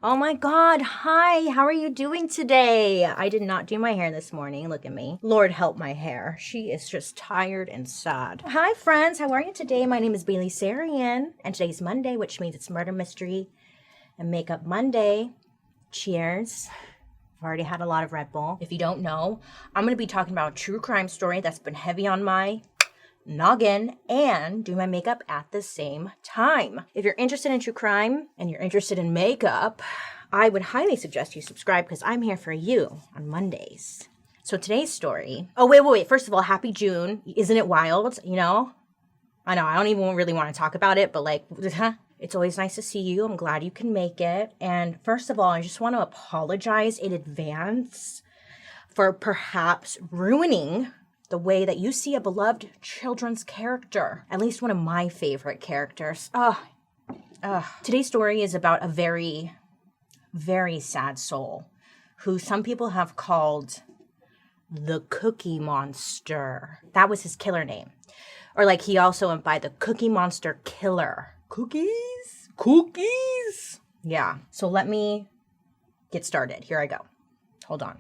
Oh my God. Hi. How are you doing today? I did not do my hair this morning. Look at me. Lord help my hair. She is just tired and sad. Hi, friends. How are you today? My name is Bailey Sarian, and today's Monday, which means it's Murder Mystery and Makeup Monday. Cheers. I've already had a lot of Red Bull. If you don't know, I'm going to be talking about a true crime story that's been heavy on my noggin and do my makeup at the same time. If you're interested in true crime and you're interested in makeup, I would highly suggest you subscribe because I'm here for you on Mondays. So today's story, wait. First of all, happy June. Isn't it wild? You know, I don't even really want to talk about it, but like, it's always nice to see you. I'm glad you can make it. And first of all, I just want to apologize in advance for perhaps ruining the way that you see a beloved children's character, at least one of my favorite characters. Today's story is about a very, very sad soul who some people have called the Cookie Monster. That was his killer name. Or like he also went by the Cookie Monster Killer. Cookies? Cookies? Yeah. So let me get started. Here I go. Hold on.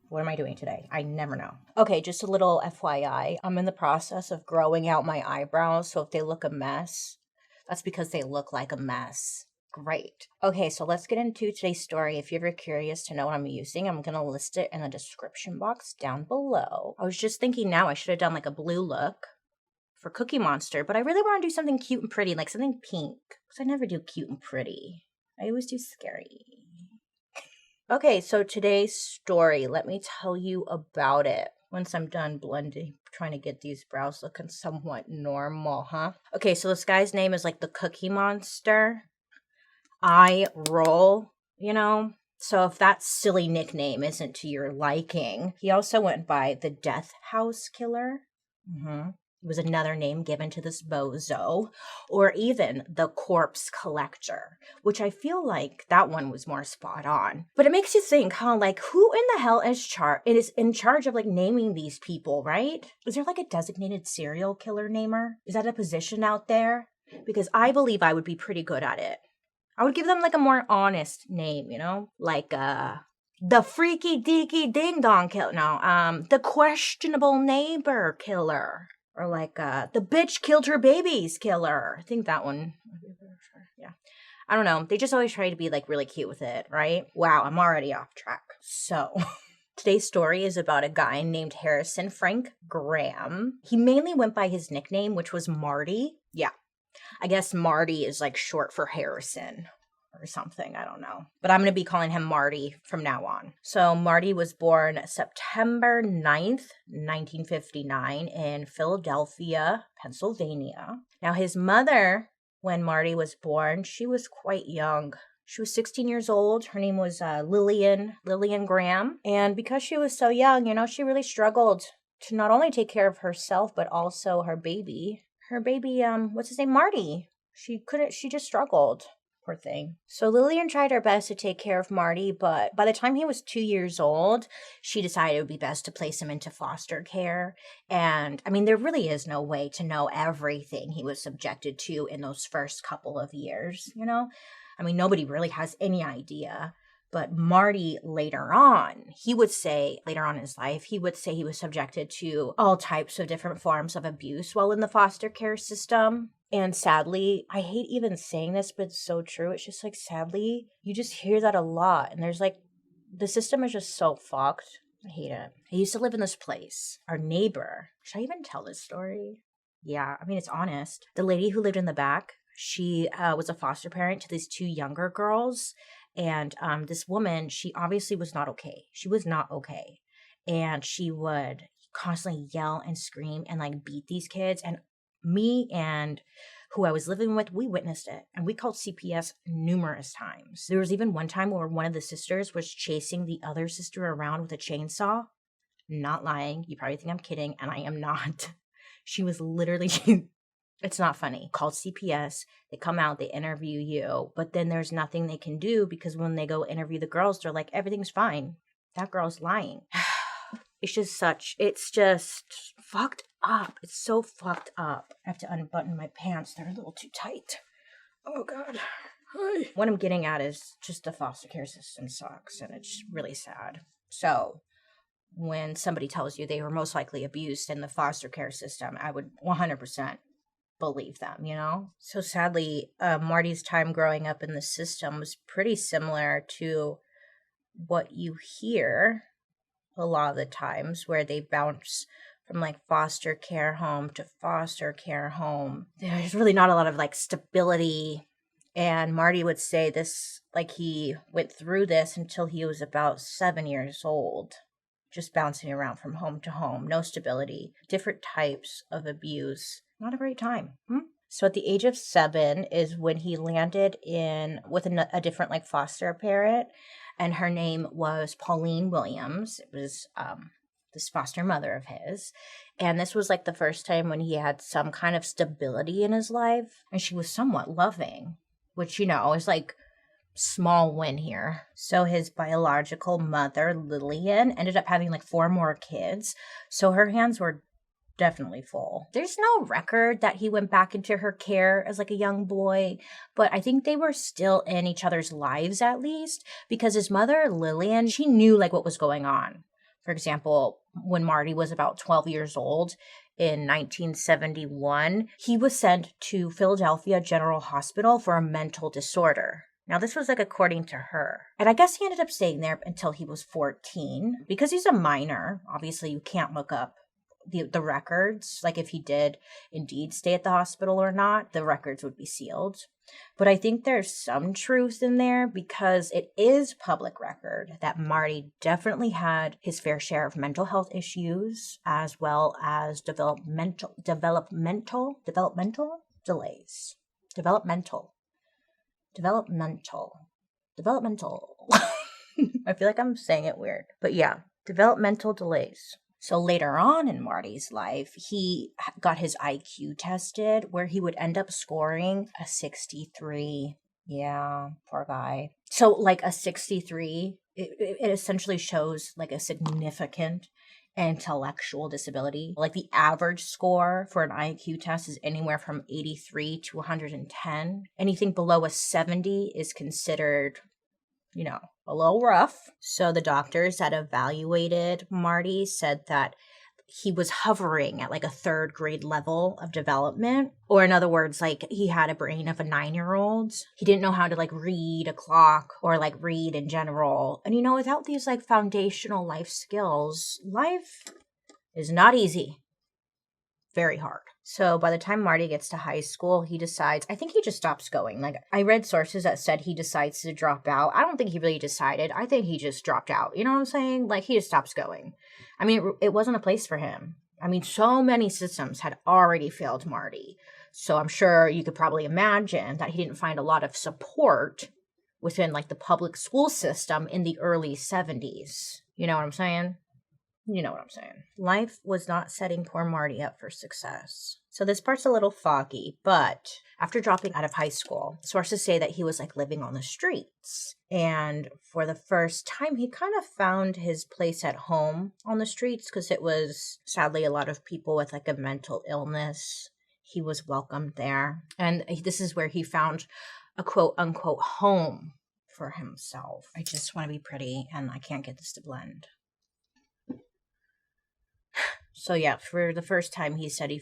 What am I doing today? I never know. Okay, just a little FYI. I'm in the process of growing out my eyebrows, so if they look a mess, that's because they look like a mess. Great. Okay, so let's get into today's story. If you're ever curious to know what I'm using, I'm going to list it in the description box down below. I was just thinking now I should have done like a blue look for Cookie Monster, but I really want to do something cute and pretty, like something pink, because I never do cute and pretty. I always do scary. Okay, so today's story, let me tell you about it once I'm done blending, trying to get these brows looking somewhat normal, huh? Okay, so this guy's name is like the Cookie Monster. I roll, you know? So if that silly nickname isn't to your liking, he also went by the Death House Killer. It was another name given to this bozo, or even the Corpse Collector, which I feel like that one was more spot on. But it makes you think, huh? Like, who in the hell is in charge of like naming these people, right? Is there like a designated serial killer namer? Is that a position out there? Because I believe I would be pretty good at it. I would give them like a more honest name, you know, like the Freaky Deaky Ding Dong Killer. No, the Questionable Neighbor Killer. Or like, the bitch killed her babies killer. I think that one. Yeah. I don't know. They just always try to be like really cute with it, right? Wow, I'm already off track. So, today's story is about a guy named Harrison Frank Graham. He mainly went by his nickname, which was Marty. Yeah. I guess Marty is like short for Harrison or something. I don't know. But I'm going to be calling him Marty from now on. So Marty was born September 9th, 1959 in Philadelphia, Pennsylvania. Now his mother, when Marty was born, she was quite young. She was 16 years old. Her name was Lillian Graham. And because she was so young, you know, she really struggled to not only take care of herself, but also her baby. Her baby, what's his name? Marty. She just struggled. Poor thing. So Lillian tried her best to take care of Marty, but by the time he was 2 years old, she decided it would be best to place him into foster care. And I mean, there really is no way to know everything he was subjected to in those first couple of years, you know? I mean, nobody really has any idea. But Marty later on, later on in his life, he would say he was subjected to all types of different forms of abuse while in the foster care system. And sadly, I hate even saying this, but it's so true. It's just like, sadly, you just hear that a lot. And there's like, the system is just so fucked. I hate it. I used to live in this place. Our neighbor, should I even tell this story? Yeah, I mean, it's honest. The lady who lived in the back, she was a foster parent to these two younger girls. And this woman, she obviously was not okay. She was not okay. And she would constantly yell and scream and like beat these kids. And me and who I was living with, we witnessed it. And we called CPS numerous times. There was even one time where one of the sisters was chasing the other sister around with a chainsaw. Not lying. You probably think I'm kidding, and I am not. She was literally... It's not funny. Called CPS. They come out, they interview you, but then there's nothing they can do because when they go interview the girls, they're like, everything's fine. That girl's lying. It's just fucked up. It's so fucked up. I have to unbutton my pants. They're a little too tight. Oh, God. What I'm getting at is just the foster care system sucks, and it's really sad. So when somebody tells you they were most likely abused in the foster care system, I would 100% believe them, you know? So sadly, Marty's time growing up in the system was pretty similar to what you hear a lot of the times, where they bounce from like foster care home to foster care home. There's really not a lot of like stability. And Marty would say this, like he went through this until he was about 7 years old, just bouncing around from home to home, no stability, different types of abuse. Not a great time. So at the age of 7 is when he landed in with a different like foster parent, and her name was Pauline Williams. It was this foster mother of his, and this was like the first time when he had some kind of stability in his life, and she was somewhat loving, which, you know, is like small win here. So his biological mother, Lillian, ended up having like 4 more kids, so her hands were definitely full. There's no record that he went back into her care as like a young boy, but I think they were still in each other's lives, at least, because his mother, Lillian, she knew like what was going on. For example, when Marty was about 12 years old in 1971, he was sent to Philadelphia General Hospital for a mental disorder. Now, this was like according to her. And I guess he ended up staying there until he was 14. Because he's a minor, obviously you can't look up the records, like if he did indeed stay at the hospital or not, the records would be sealed. But I think there's some truth in there, because it is public record that Marty definitely had his fair share of mental health issues, as well as developmental delays. Developmental. I feel like I'm saying it weird, but yeah, developmental delays. So later on in Marty's life, he got his IQ tested, where he would end up scoring a 63. Yeah, poor guy. So like a 63, it essentially shows like a significant intellectual disability. Like the average score for an IQ test is anywhere from 83 to 110. Anything below a 70 is considered, you know, a little rough. So the doctors that evaluated Marty said that he was hovering at like a 3rd grade level of development. Or in other words, like he had a brain of a 9-year-old. He didn't know how to like read a clock or like read in general. And you know, without these like foundational life skills, life is not easy. Very hard. So by the time Marty gets to high school, he decides, I think he just stops going. Like I read sources that said he decides to drop out. I don't think he really decided. I think he just dropped out. You know what I'm saying? Like he just stops going. I mean, it wasn't a place for him. I mean, so many systems had already failed Marty. So I'm sure you could probably imagine that he didn't find a lot of support within like the public school system in the early 70s. You know what I'm saying? You know what I'm saying. Life was not setting poor Marty up for success. So this part's a little foggy, but after dropping out of high school, sources say that he was like living on the streets. And for the first time, he kind of found his place at home on the streets, because it was sadly a lot of people with like a mental illness. He was welcomed there. And this is where he found a quote unquote home for himself. I just want to be pretty, and I can't get this to blend. So yeah, for the first time, he said he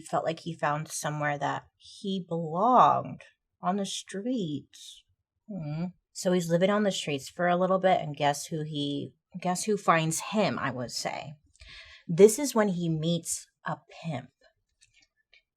felt like he found somewhere that he belonged, on the streets. So he's living on the streets for a little bit, and guess who finds him, I would say. This is when he meets a pimp.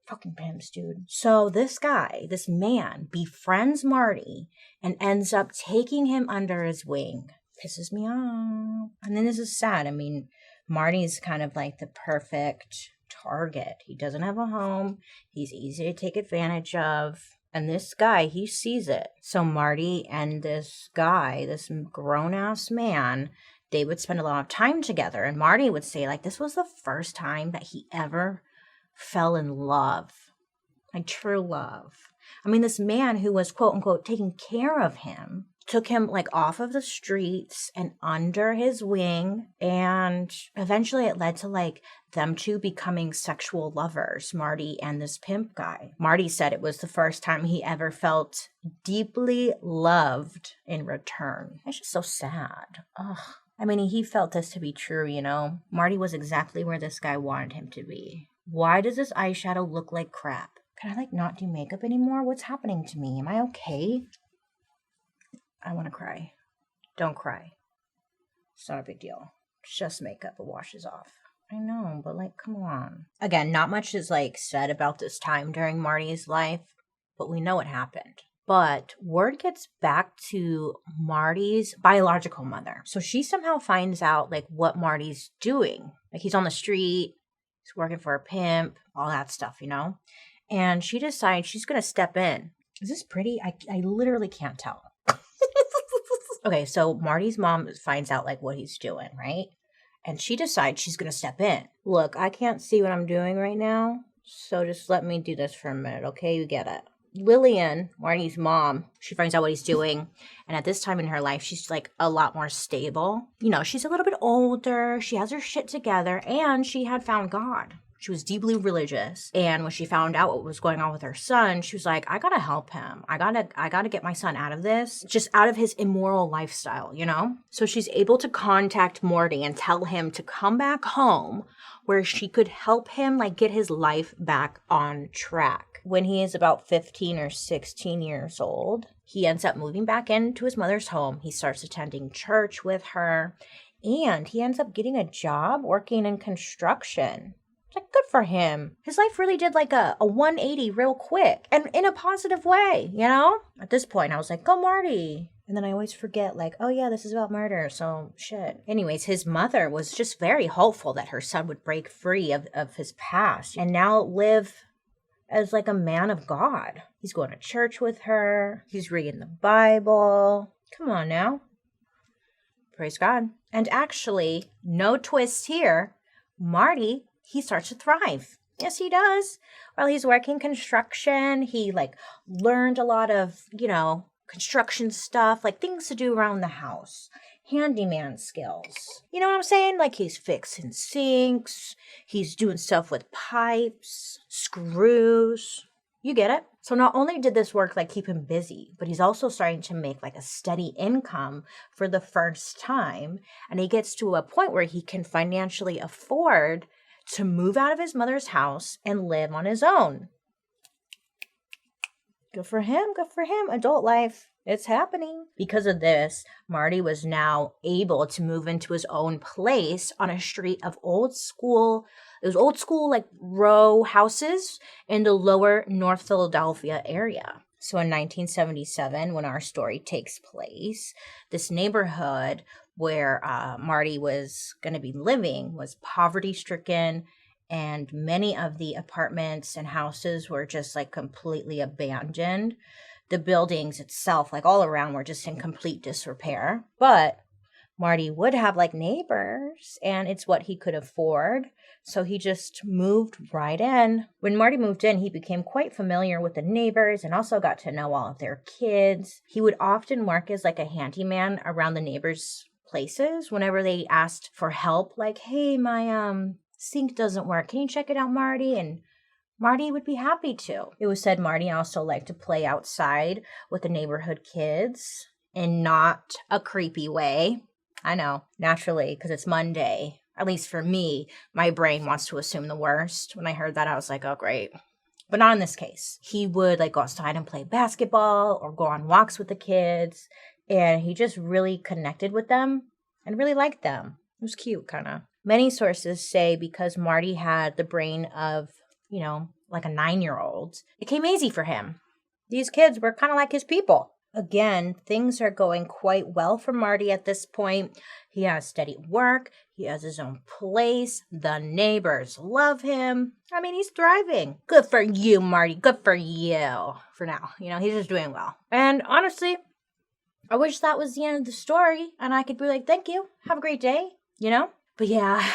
Fucking pimps, dude. So this guy, this man, befriends Marty and ends up taking him under his wing. Pisses me off. And then this is sad. I mean, Marty's kind of like the perfect target. He doesn't have a home. He's easy to take advantage of. And this guy, he sees it. So Marty and this guy, this grown-ass man, they would spend a lot of time together. And Marty would say, like, this was the first time that he ever fell in love. Like, true love. I mean, this man who was, quote-unquote, taking care of him took him like off of the streets and under his wing. And eventually it led to like them two becoming sexual lovers, Marty and this pimp guy. Marty said it was the first time he ever felt deeply loved in return. It's just so sad. Ugh. I mean, he felt this to be true, you know? Marty was exactly where this guy wanted him to be. Why does this eyeshadow look like crap? Can I like not do makeup anymore? What's happening to me? Am I okay? I want to cry. Don't cry. It's not a big deal. It's just makeup. It washes off. I know, but like, come on. Again, not much is like said about this time during Marty's life, but we know what happened. But word gets back to Marty's biological mother. So she somehow finds out like what Marty's doing. Like he's on the street, he's working for a pimp, all that stuff, you know? And she decides she's going to step in. Is this pretty? I literally can't tell. Okay, so Marty's mom finds out like what he's doing, right? And she decides she's going to step in. Look, I can't see what I'm doing right now, so just let me do this for a minute, okay? You get it. Lillian, Marty's mom, she finds out what he's doing. And at this time in her life, she's like a lot more stable. You know, she's a little bit older. She has her shit together. And she had found God. She was deeply religious. And when she found out what was going on with her son, she was like, I gotta help him. I gotta get my son out of this, just out of his immoral lifestyle, you know? So she's able to contact Marty and tell him to come back home where she could help him like get his life back on track. When he is about 15 or 16 years old, he ends up moving back into his mother's home. He starts attending church with her, and he ends up getting a job working in construction. Like, good for him. His life really did like a 180 real quick and in a positive way, you know? At this point, I was like, go Marty. And then I always forget like, oh yeah, this is about murder, so shit. Anyways, his mother was just very hopeful that her son would break free of his past and now live as like a man of God. He's going to church with her. He's reading the Bible. Come on now. Praise God. And actually, no twist here. Marty, he starts to thrive. Yes, he does. While he's working construction, he like learned a lot of, you know, construction stuff, like things to do around the house. Handyman skills. You know what I'm saying? Like he's fixing sinks. He's doing stuff with pipes, screws. You get it? So not only did this work like keep him busy, but he's also starting to make like a steady income for the first time. And he gets to a point where he can financially afford to move out of his mother's house and live on his own. Good for him. Good for him. Adult life. It's happening. Because of this, Marty was now able to move into his own place on a street of old school like row houses in the lower North Philadelphia area. So in 1977, when our story takes place, this neighborhood where Marty was going to be living was poverty-stricken, and many of the apartments and houses were just like completely abandoned. The buildings itself, like all around, were just in complete disrepair. But Marty would have like neighbors, and it's what he could afford. So he just moved right in. When Marty moved in, he became quite familiar with the neighbors and also got to know all of their kids. He would often work as like a handyman around the neighbors' places whenever they asked for help. Like, hey, my sink doesn't work. Can you check it out, Marty? And Marty would be happy to. It was said Marty also liked to play outside with the neighborhood kids in not a creepy way. I know, naturally, because it's Monday. At least for me, my brain wants to assume the worst. When I heard that, I was like, oh, great. But not in this case. He would like go outside and play basketball or go on walks with the kids. And he just really connected with them and really liked them. It was cute, kind of. Many sources say because Marty had the brain of, you know, like a 9-year-old, it came easy for him. These kids were kind of like his people. Again, things are going quite well for Marty at this point. He has steady work. He has his own place. The neighbors love him. I mean, he's thriving. Good for you, Marty. Good for you. For now, you know, he's just doing well. And honestly, I wish that was the end of the story and I could be like, thank you. Have a great day, you know? But yeah,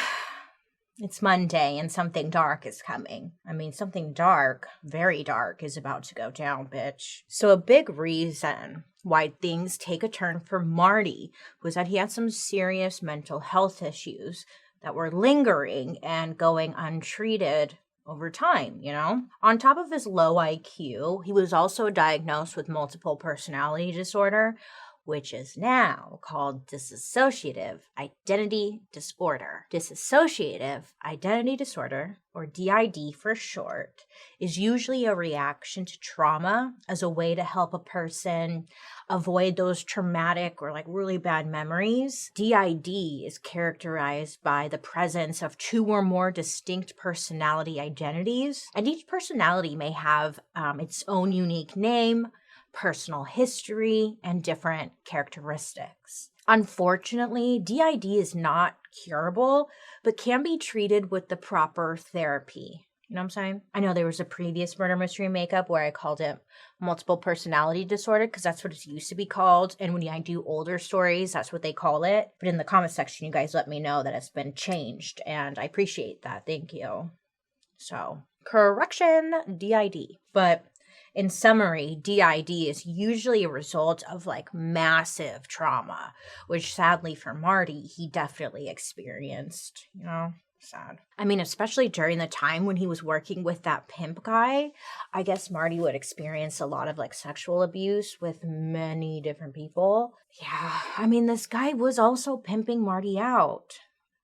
it's Monday and something dark is coming. I mean, something dark, very dark, is about to go down, bitch. So a big reason why things take a turn for Marty, who said he had some serious mental health issues that were lingering and going untreated over time, you know? On top of his low IQ, he was also diagnosed with multiple personality disorder, which is now called dissociative identity disorder. Dissociative identity disorder, or DID for short, is usually a reaction to trauma as a way to help a person avoid those traumatic or like really bad memories. DID is characterized by the presence of two or more distinct personality identities, and each personality may have its own unique name, personal history, and different characteristics. Unfortunately, DID is not curable, but can be treated with the proper therapy. You know what I'm saying? I know there was a previous murder mystery makeup where I called it multiple personality disorder because that's what it used to be called. And when I do older stories, that's what they call it. But in the comment section, you guys let me know that it's been changed, and I appreciate that. Thank you. So, correction, DID. But in summary, DID is usually a result of like massive trauma, which sadly for Marty, he definitely experienced, you know, sad. I mean, especially during the time when he was working with that pimp guy, I guess Marty would experience a lot of like sexual abuse with many different people. Yeah, I mean, this guy was also pimping Marty out.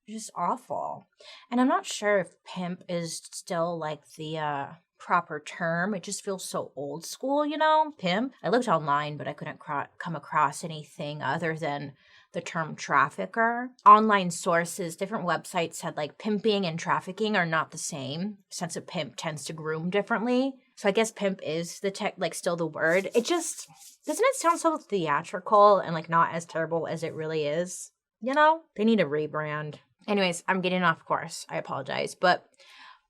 Just awful. And I'm not sure if pimp is still like the proper term. It just feels so old school, you know, pimp. I looked online, but I couldn't come across anything other than the term trafficker. Online sources, different websites said like pimping and trafficking are not the same, since a pimp tends to groom differently. So I guess pimp is the like still the word. It just, doesn't it sound so theatrical and like not as terrible as it really is? You know, they need a rebrand. Anyways, I'm getting off course. I apologize. But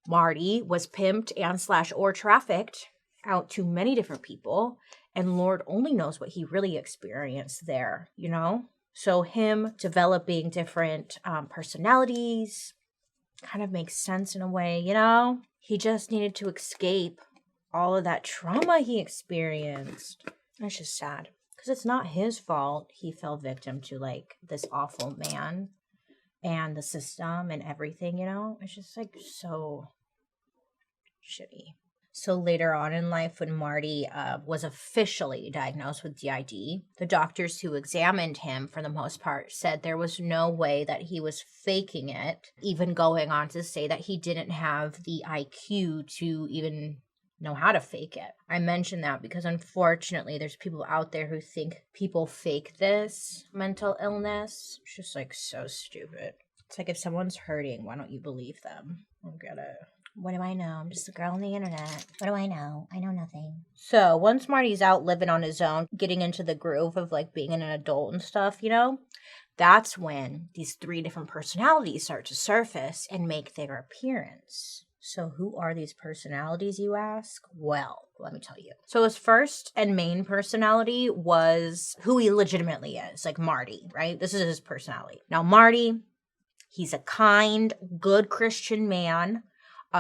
Marty was pimped and or trafficked out to many different people. And Lord only knows what he really experienced there, you know? So him developing different personalities kind of makes sense in a way, you know? He just needed to escape all of that trauma he experienced. It's just sad. Because it's not his fault he fell victim to, like, this awful man and the system and everything, you know? It's just, like, so shitty. So later on in life, when Marty was officially diagnosed with DID, the doctors who examined him, for the most part, said there was no way that he was faking it, even going on to say that he didn't have the IQ to even know how to fake it. I mention that because unfortunately there's people out there who think people fake this mental illness. It's just like so stupid. It's like if someone's hurting, why don't you believe them? I don't get it. What do I know? I'm just a girl on the internet. What do I know? I know nothing. So once Marty's out living on his own, getting into the groove of like being an adult and stuff, you know, that's when these 3 different personalities start to surface and make their appearance. So who are these personalities, you ask? Well, let me tell you. So his first and main personality was who he legitimately is, like Marty, right? This is his personality. Now, Marty, he's a kind, good Christian man.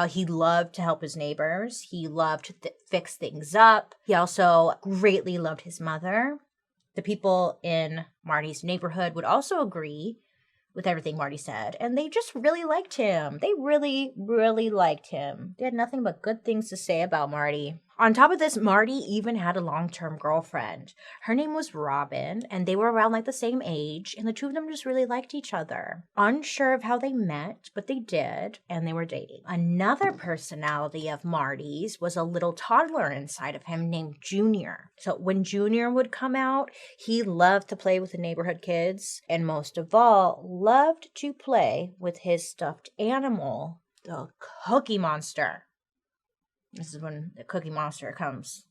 He loved to help his neighbors. He loved to fix things up. He also greatly loved his mother. The people in Marty's neighborhood would also agree with everything Marty said, and they just really liked him. They really, really liked him. They had nothing but good things to say about Marty. On top of this, Marty even had a long-term girlfriend. Her name was Robin, and they were around like the same age, and the two of them just really liked each other. Unsure of how they met, but they did, and they were dating. Another personality of Marty's was a little toddler inside of him named Junior. So when Junior would come out, he loved to play with the neighborhood kids, and most of all, loved to play with his stuffed animal, the Cookie Monster. This is when the Cookie Monster comes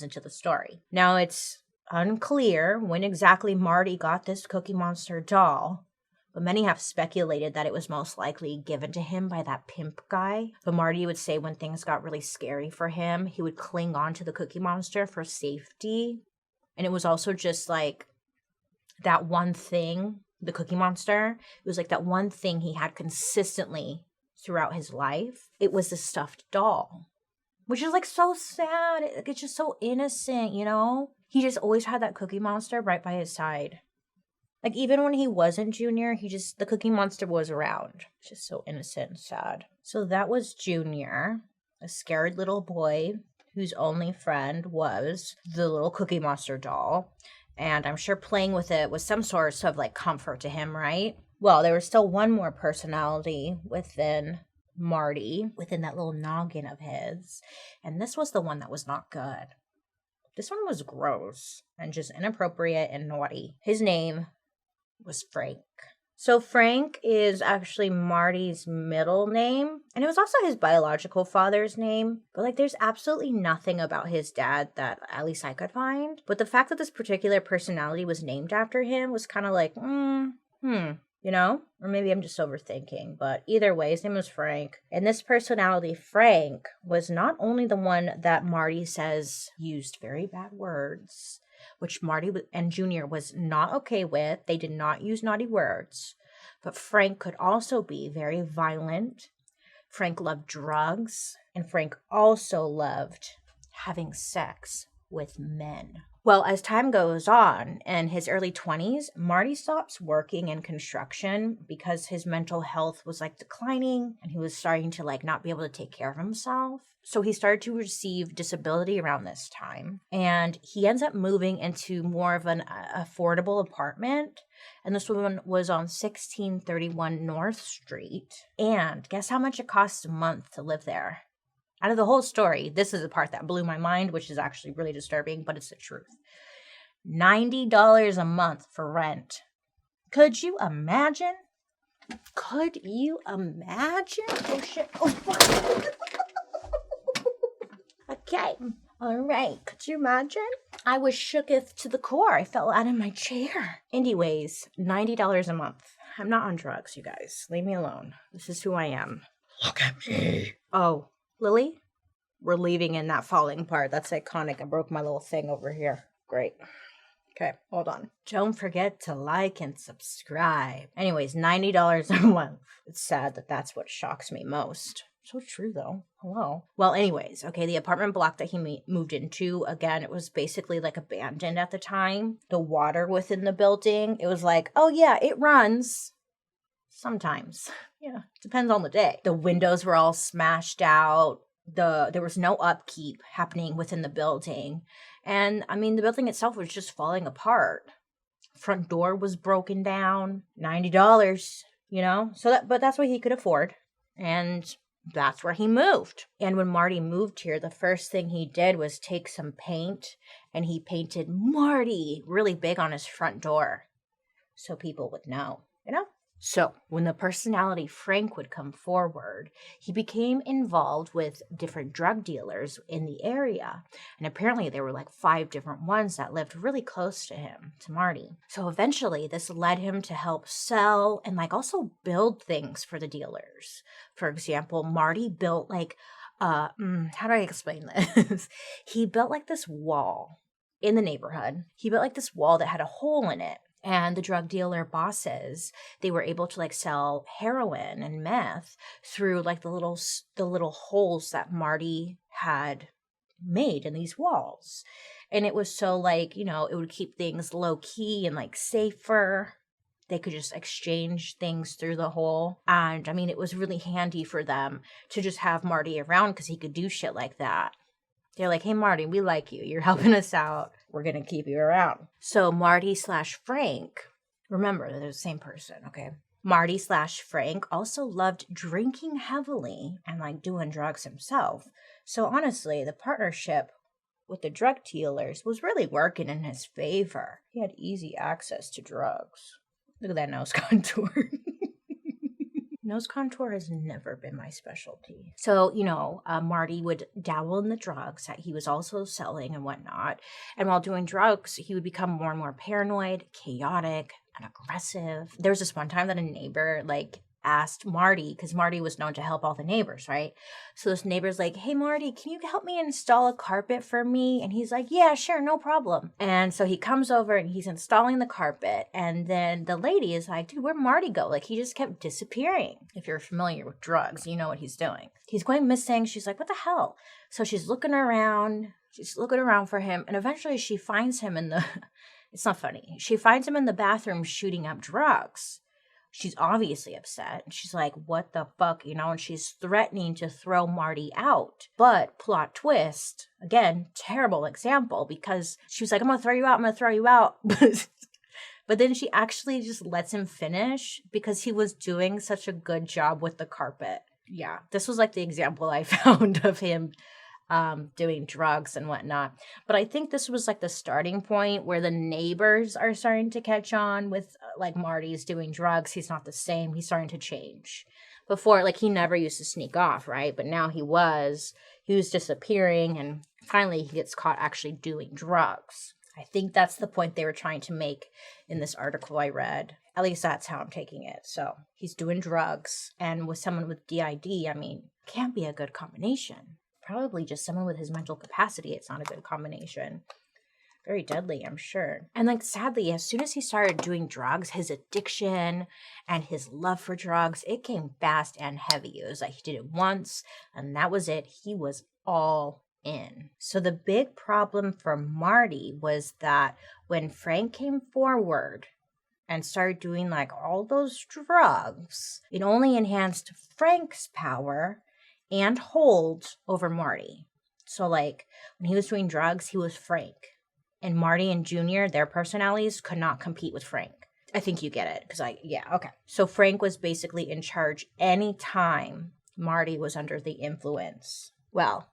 into the story. Now, it's unclear when exactly Marty got this Cookie Monster doll, but many have speculated that it was most likely given to him by that pimp guy. But Marty would say when things got really scary for him, he would cling on to the Cookie Monster for safety. And it was also just like that one thing, the Cookie Monster, it was like that one thing he had consistently throughout his life. It was the stuffed doll. which is like so sad. It's just so innocent, you know? He just always had that Cookie Monster right by his side. Like, even when he wasn't Junior, the Cookie Monster was around. It's just so innocent and sad. So that was Junior, a scared little boy whose only friend was the little Cookie Monster doll. And I'm sure playing with it was some sort of like comfort to him, right? Well, there was still one more personality within Marty, within that little noggin of his. And this was the one that was not good. This one was gross and just inappropriate and naughty. His name was Frank. So Frank is actually Marty's middle name, and it was also his biological father's name. But like, there's absolutely nothing about his dad that at least I could find. But the fact that this particular personality was named after him was kind of like, you know? Or maybe I'm just overthinking. But either way, his name was Frank. And this personality, Frank, was not only the one that Marty says used very bad words, which Marty and Junior was not okay with. They did not use naughty words. But Frank could also be very violent. Frank loved drugs. And Frank also loved having sex with men. Well, as time goes on, in his early 20s, Marty stops working in construction because his mental health was like declining and he was starting to like not be able to take care of himself. So he started to receive disability around this time, and he ends up moving into more of an affordable apartment. And this one was on 1631 North Street. And guess how much it costs a month to live there? Out of the whole story, this is the part that blew my mind, which is actually really disturbing, but it's the truth. $90 a month for rent. Could you imagine? Could you imagine? Oh, shit. Oh, fuck. Okay. All right. Could you imagine? I was shooketh to the core. I fell out of my chair. Anyways, $90 a month. I'm not on drugs, you guys. Leave me alone. This is who I am. Look at me. Oh, Lily? We're leaving in that falling part. That's iconic. I broke my little thing over here. Great. Okay, hold on. Don't forget to like and subscribe. Anyways, $90 a month. It's sad that that's what shocks me most. So true, though. Hello. Well, anyways, okay, the apartment block that he moved into, again, it was basically like abandoned at the time. The water within the building, it was like, oh yeah, it runs. Sometimes. Yeah, depends on the day. The windows were all smashed out. There was no upkeep happening within the building. And I mean, the building itself was just falling apart. Front door was broken down. $90, you know? But that's what he could afford. And that's where he moved. And when Marty moved here, the first thing he did was take some paint and he painted Marty really big on his front door so people would know, you know? So when the personality Frank would come forward, he became involved with different drug dealers in the area. And apparently there were like 5 different ones that lived really close to him, to Marty. So eventually this led him to help sell and like also build things for the dealers. For example, Marty built like, how do I explain this? He built like this wall in the neighborhood. He built like this wall that had a hole in it. And the drug dealer bosses, they were able to like sell heroin and meth through like the little holes that Marty had made in these walls. And it was so like, you know, it would keep things low key and like safer. They could just exchange things through the hole. And I mean, it was really handy for them to just have Marty around because he could do shit like that. They're like, hey, Marty, we like you. You're helping us out. We're going to keep you around. So Marty/Frank, remember, they're the same person, okay? Marty/Frank also loved drinking heavily and like doing drugs himself. So honestly, the partnership with the drug dealers was really working in his favor. He had easy access to drugs. Look at that nose contour. Nose contour has never been my specialty. So, you know, Marty would dabble in the drugs that he was also selling and whatnot. And while doing drugs, he would become more and more paranoid, chaotic, and aggressive. There was this one time that a neighbor, like, asked Marty, because Marty was known to help all the neighbors, right? So this neighbor's like, hey, Marty, can you help me install a carpet for me? And he's like, yeah, sure, no problem. And so he comes over and he's installing the carpet. And then the lady is like, dude, where'd Marty go? Like, he just kept disappearing. If you're familiar with drugs, you know what he's doing. He's going missing. She's like, what the hell? So she's looking around. She's looking around for him. And eventually she finds him in the, it's not funny. She finds him in the bathroom shooting up drugs. She's obviously upset. She's like, what the fuck, you know, and she's threatening to throw Marty out. But plot twist, again, terrible example, because she was like, I'm going to throw you out. I'm going to throw you out. But then she actually just lets him finish because he was doing such a good job with the carpet. Yeah, this was like the example I found of him doing drugs and whatnot. But I think this was like the starting point where the neighbors are starting to catch on with like Marty's doing drugs. He's not the same. He's starting to change. Before, like, he never used to sneak off, right? But now he was disappearing, and finally he gets caught actually doing drugs. I think that's the point they were trying to make in this article I read. At least that's how I'm taking it. So he's doing drugs, and with someone with DID, I mean, can't be a good combination. Probably just someone with his mental capacity. It's not a good combination. Very deadly, I'm sure. And like, sadly, as soon as he started doing drugs, his addiction and his love for drugs, it came fast and heavy. It was like he did it once and that was it. He was all in. So the big problem for Marty was that when Frank came forward and started doing like all those drugs, it only enhanced Frank's power and hold over Marty. So like when he was doing drugs, he was Frank. And Marty and Junior, their personalities could not compete with Frank. I think you get it. Okay. So Frank was basically in charge anytime Marty was under the influence. Well,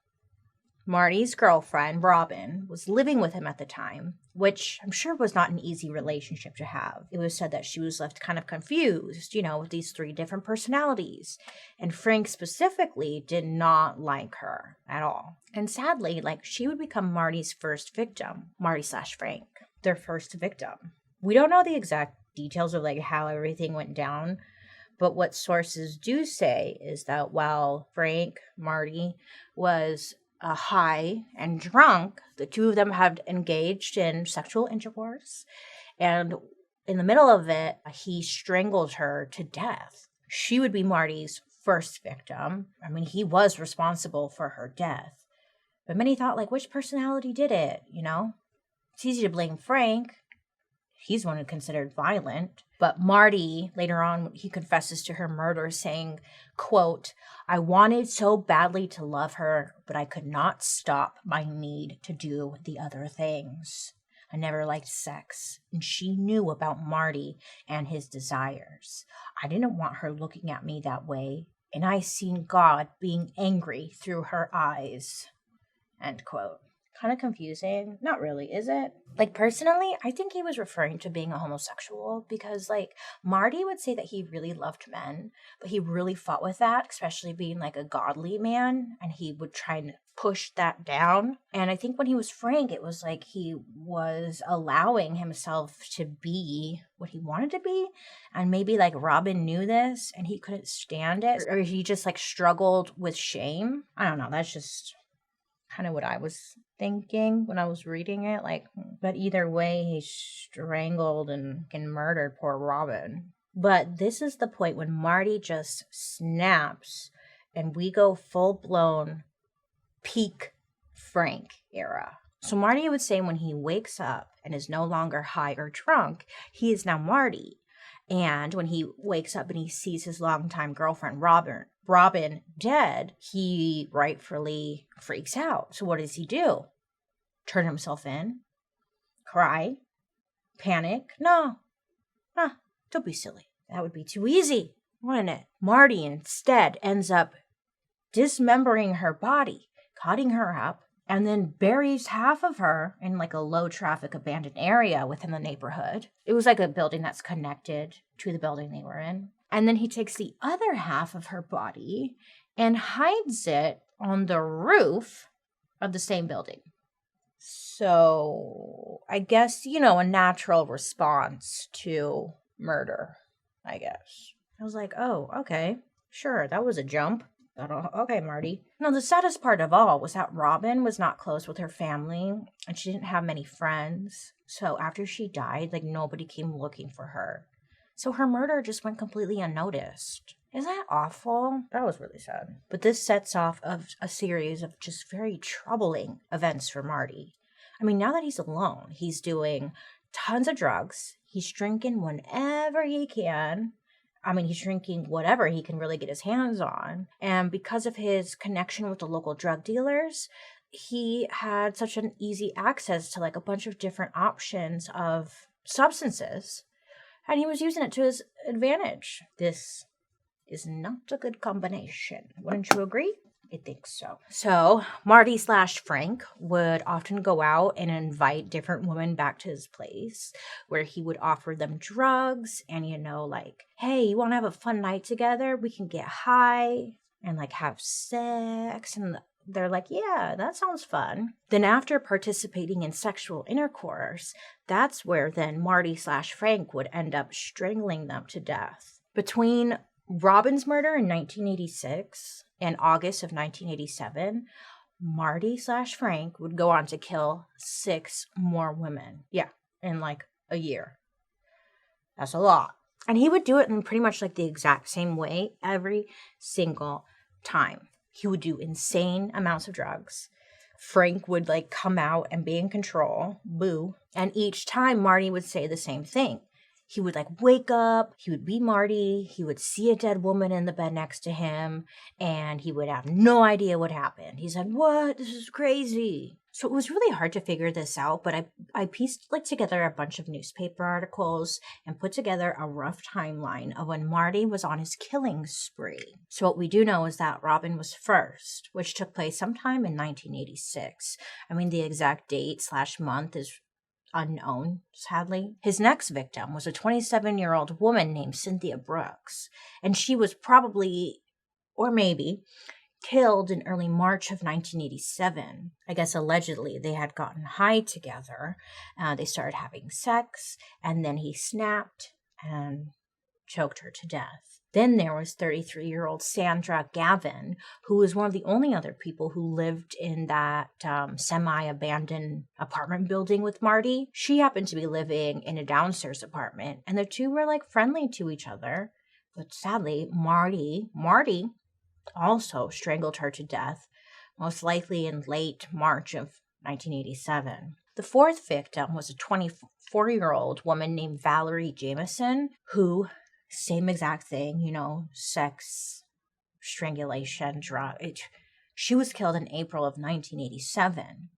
Marty's girlfriend, Robin, was living with him at the time, which I'm sure was not an easy relationship to have. It was said that she was left kind of confused, you know, with these 3 different personalities. And Frank specifically did not like her at all. And sadly, like, she would become Marty's first victim, Marty/Frank, their first victim. We don't know the exact details of like how everything went down, but what sources do say is that while Marty was high and drunk, the 2 of them had engaged in sexual intercourse, and in the middle of it, he strangled her to death. She would be Marty's first victim. I mean, he was responsible for her death. But many thought, like, which personality did it, you know? It's easy to blame Frank. He's the one who considered violent. But Marty, later on, he confesses to her murder, saying, quote, I wanted so badly to love her, but I could not stop my need to do the other things. I never liked sex, and she knew about Marty and his desires. I didn't want her looking at me that way, and I seen God being angry through her eyes. End quote. Kind of confusing. Not really, is it? Like, personally, I think he was referring to being a homosexual because, like, Marty would say that he really loved men, but he really fought with that, especially being, like, a godly man, and he would try and push that down. And I think when he was Frank, it was like he was allowing himself to be what he wanted to be, and maybe, like, Robin knew this, and he couldn't stand it, or he just, like, struggled with shame. I don't know, that's just kind of what I was thinking when I was reading it, like, but either way, he strangled and murdered poor Robin. But this is the point when Marty just snaps and we go full-blown peak Frank era. So Marty would say when he wakes up and is no longer high or drunk, he is now Marty. And when he wakes up and he sees his longtime girlfriend, Robin dead, he rightfully freaks out. So what does he do? Turn himself in? Cry? Panic? No. Don't be silly. That would be too easy, wouldn't it? Marty instead ends up dismembering her body, cutting her up, and then buries half of her in like a low traffic abandoned area within the neighborhood. It was like a building that's connected to the building they were in. And then he takes the other half of her body and hides it on the roof of the same building. So I guess, you know, a natural response to murder, I guess. I was like, oh, okay, sure, that was a jump. Okay, Marty. Now, the saddest part of all was that Robin was not close with her family, and she didn't have many friends. So after she died, like, nobody came looking for her. So her murder just went completely unnoticed. Isn't that awful? That was really sad. But this sets off a series of just very troubling events for Marty. I mean, now that he's alone, he's doing tons of drugs. He's drinking whenever he can. I mean, he's drinking whatever he can really get his hands on. And because of his connection with the local drug dealers, he had such an easy access to like a bunch of different options of substances. And he was using it to his advantage. This is not a good combination. Wouldn't you agree? I think so. So Marty / Frank would often go out and invite different women back to his place where he would offer them drugs and, like, hey, you want to have a fun night together? We can get high and like have sex. And they're like, yeah, that sounds fun. Then after participating in sexual intercourse, that's where then Marty / Frank would end up strangling them to death. Between Robin's murder in 1986 and August of 1987, Marty / Frank would go on to kill 6 more women. Yeah, in like a year. That's a lot. And he would do it in pretty much like the exact same way every single time. He would do insane amounts of drugs. Frank would like come out and be in control. Boo. And each time Marty would say the same thing. He would like wake up, he would be Marty, he would see a dead woman in the bed next to him, and he would have no idea what happened. He's like, what? This is crazy. So it was really hard to figure this out, but I pieced like together a bunch of newspaper articles and put together a rough timeline of when Marty was on his killing spree. So what we do know is that Robin was first, which took place sometime in 1986. I mean, the exact date / month is unknown, sadly. His next victim was a 27-year-old woman named Cynthia Brooks, and she was probably, or maybe, killed in early March of 1987. I guess allegedly they had gotten high together. They started having sex, and then he snapped and choked her to death. Then there was 33-year-old Sandra Gavin, who was one of the only other people who lived in that semi-abandoned apartment building with Marty. She happened to be living in a downstairs apartment, and the two were like friendly to each other. But sadly, Marty also strangled her to death, most likely in late March of 1987. The fourth victim was a 24-year-old woman named Valerie Jameson, who, same exact thing, sex, strangulation, drug. She was killed in April of 1987.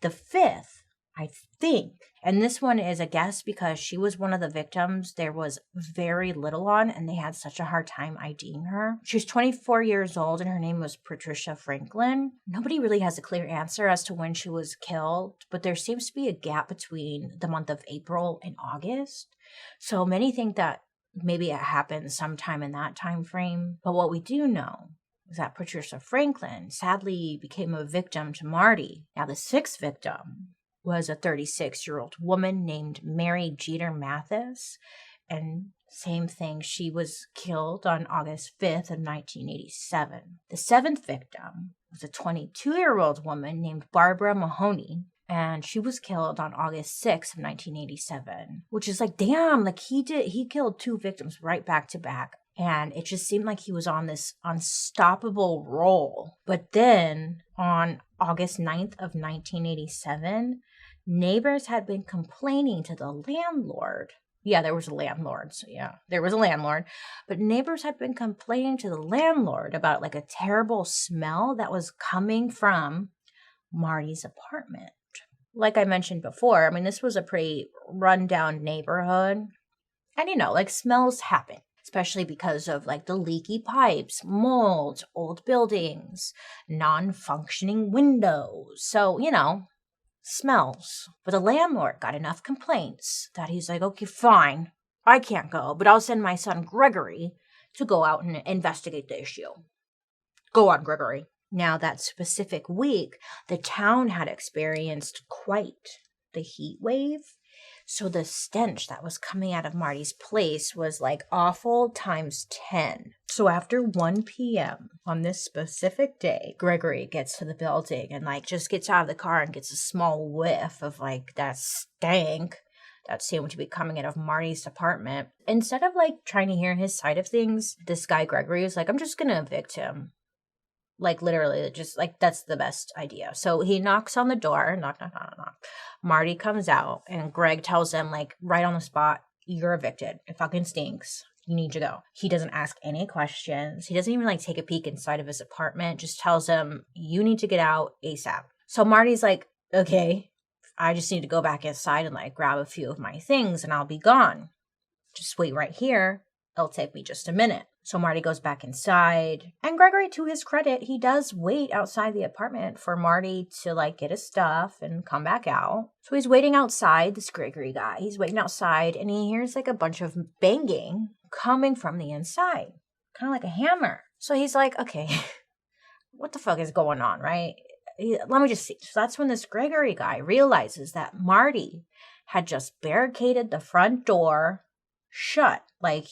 The fifth, I think, and this one is a guess because she was one of the victims there was very little on, and they had such a hard time IDing her. She was 24 years old, and her name was Patricia Franklin. Nobody really has a clear answer as to when she was killed, but there seems to be a gap between the month of April and August. So many think that maybe it happened sometime in that time frame. But what we do know is that Patricia Franklin sadly became a victim to Marty. Now, the sixth victim was a 36-year-old woman named Mary Jeter Mathis. And same thing, she was killed on August 5th of 1987. The seventh victim was a 22-year-old woman named Barbara Mahoney. And she was killed on August 6th of 1987, which is like, damn, like he killed 2 victims right back to back. And it just seemed like he was on this unstoppable roll. But then on August 9th of 1987, neighbors had been complaining to the landlord. Yeah, there was a landlord. So yeah, there was a landlord. But neighbors had been complaining to the landlord about like a terrible smell that was coming from Marty's apartment. Like I mentioned before, I mean, this was a pretty rundown neighborhood. And, like, smells happen, especially because of, like, the leaky pipes, mold, old buildings, non-functioning windows. So, smells. But the landlord got enough complaints that he's like, okay, fine, I can't go, but I'll send my son Gregory to go out and investigate the issue. Go on, Gregory. Now, that specific week, the town had experienced quite the heat wave. So the stench that was coming out of Marty's place was like awful times 10. So after 1 p.m. on this specific day, Gregory gets to the building and like just gets out of the car and gets a small whiff of like that stank that seemed to be coming out of Marty's apartment. Instead of like trying to hear his side of things, this guy Gregory was like, I'm just gonna evict him. Like literally, just like that's the best idea. So he knocks on the door, knock, knock, knock, knock. Marty comes out and Greg tells him like right on the spot, you're evicted. It fucking stinks. You need to go. He doesn't ask any questions. He doesn't even like take a peek inside of his apartment. Just tells him you need to get out ASAP. So Marty's like, okay, I just need to go back inside and like grab a few of my things and I'll be gone. Just wait right here. It'll take me just a minute. So Marty goes back inside. And Gregory, to his credit, he does wait outside the apartment for Marty to like get his stuff and come back out. So he's waiting outside, this Gregory guy. He's waiting outside and he hears like a bunch of banging coming from the inside. Kind of like a hammer. So he's like, okay, what the fuck is going on, right? Let me just see. So that's when this Gregory guy realizes that Marty had just barricaded the front door shut. Like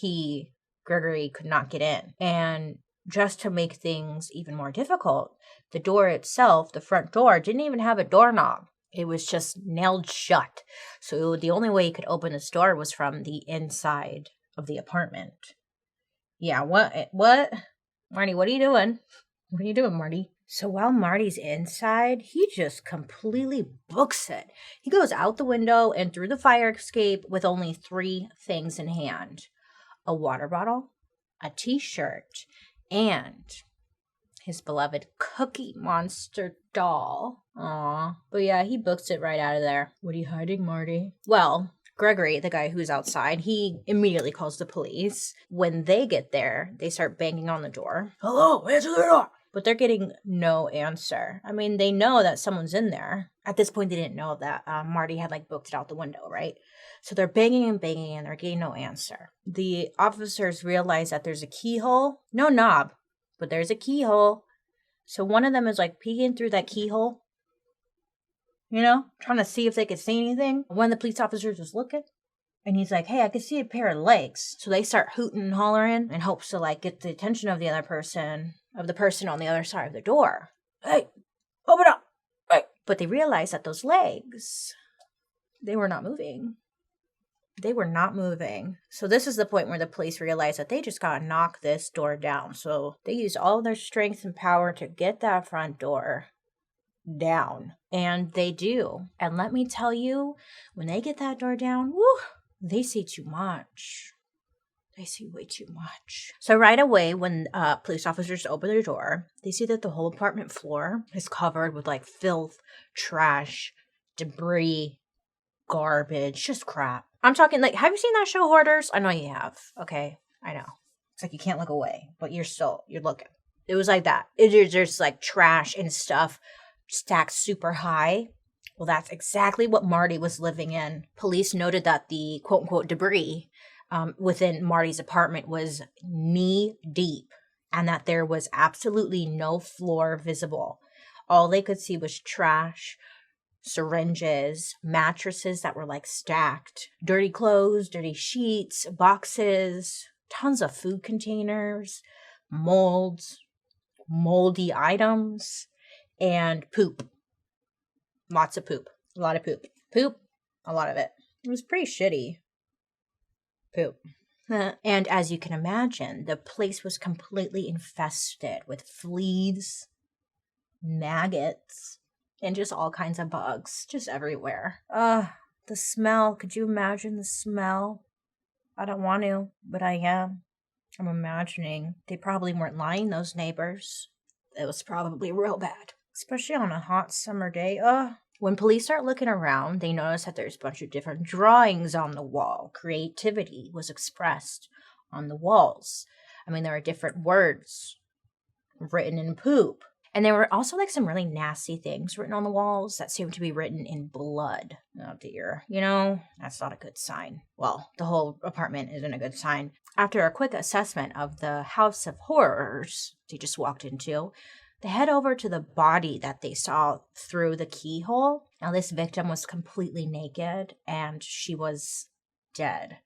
Gregory could not get in. And just to make things even more difficult, the door itself, the front door, didn't even have a doorknob. It was just nailed shut. So the only way he could open this door was from the inside of the apartment. Yeah, what? Marty, what are you doing? What are you doing, Marty? So while Marty's inside, he just completely books it. He goes out the window and through the fire escape with only 3 things in hand. A water bottle, a t-shirt, and his beloved Cookie Monster doll. Aww. But yeah, he books it right out of there. What are you hiding, Marty? Well, Gregory, the guy who's outside, he immediately calls the police. When they get there, they start banging on the door. Hello, answer the door! But they're getting no answer. I mean, they know that someone's in there. At this point, they didn't know that Marty had like booked it out the window, right? So they're banging and banging and they're getting no answer. The officers realize that there's a keyhole. No knob, but there's a keyhole. So one of them is like peeking through that keyhole, you know, trying to see if they could see anything. One of the police officers was looking and he's like, hey, I can see a pair of legs. So they start hooting and hollering in hopes to like get the attention of the other person, of the person on the other side of the door. Hey, open up. Hey. But they realized that those legs, they were not moving. They were not moving. So this is the point where the police realize that they just gotta knock this door down. So they use all their strength and power to get that front door down. And they do. And let me tell you, when they get that door down, woo, they see too much. They see way too much. So right away, when police officers open their door, they see that the whole apartment floor is covered with like filth, trash, debris, garbage, just crap. I'm talking like, have you seen that show Hoarders? I know you have. Okay, I know. It's like you can't look away, but you're looking. It was like that. There's like trash and stuff stacked super high. Well, that's exactly what Marty was living in. Police noted that the quote-unquote debris within Marty's apartment was knee deep and that there was absolutely no floor visible. All they could see was trash, syringes, mattresses that were like stacked, dirty clothes, dirty sheets, boxes, tons of food containers, molds, moldy items, and poop. Lots of poop. A lot of poop. Poop, a lot of it. It was pretty shitty. Poop. And as you can imagine, the place was completely infested with fleas, maggots, and just all kinds of bugs, just everywhere. The smell. Could you imagine the smell? I don't want to, but I am. I'm imagining. They probably weren't lying, those neighbors. It was probably real bad, especially on a hot summer day. When police start looking around, they notice that there's a bunch of different drawings on the wall. Creativity was expressed on the walls. I mean, there are different words written in poop. And there were also like some really nasty things written on the walls that seemed to be written in blood. Oh dear. You know, that's not a good sign. Well, the whole apartment isn't a good sign. After a quick assessment of the house of horrors they just walked into, they head over to the body that they saw through the keyhole. Now, this victim was completely naked and she was dead.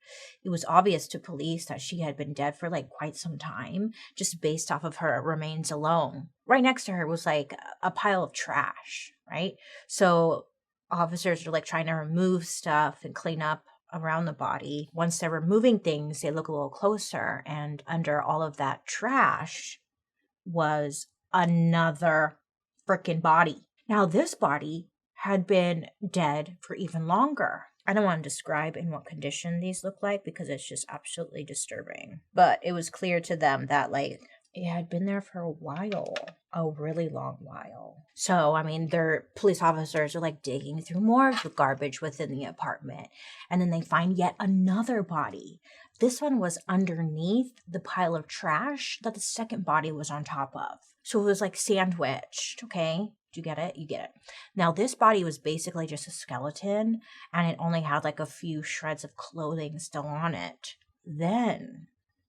It was obvious to police that she had been dead for like quite some time, just based off of her remains alone. Right next to her was like a pile of trash, right? So officers are like trying to remove stuff and clean up around the body. Once they're removing things, they look a little closer, and under all of that trash was another freaking body. Now, this body had been dead for even longer. I don't want to describe in what condition these look like because it's just absolutely disturbing. But it was clear to them that, like, it had been there for a while, a really long while. So, I mean, their police officers are like digging through more of the garbage within the apartment. And then they find yet another body. This one was underneath the pile of trash that the second body was on top of. So it was like sandwiched, okay? Do you get it? You get it. Now, this body was basically just a skeleton, and it only had like a few shreds of clothing still on it. Then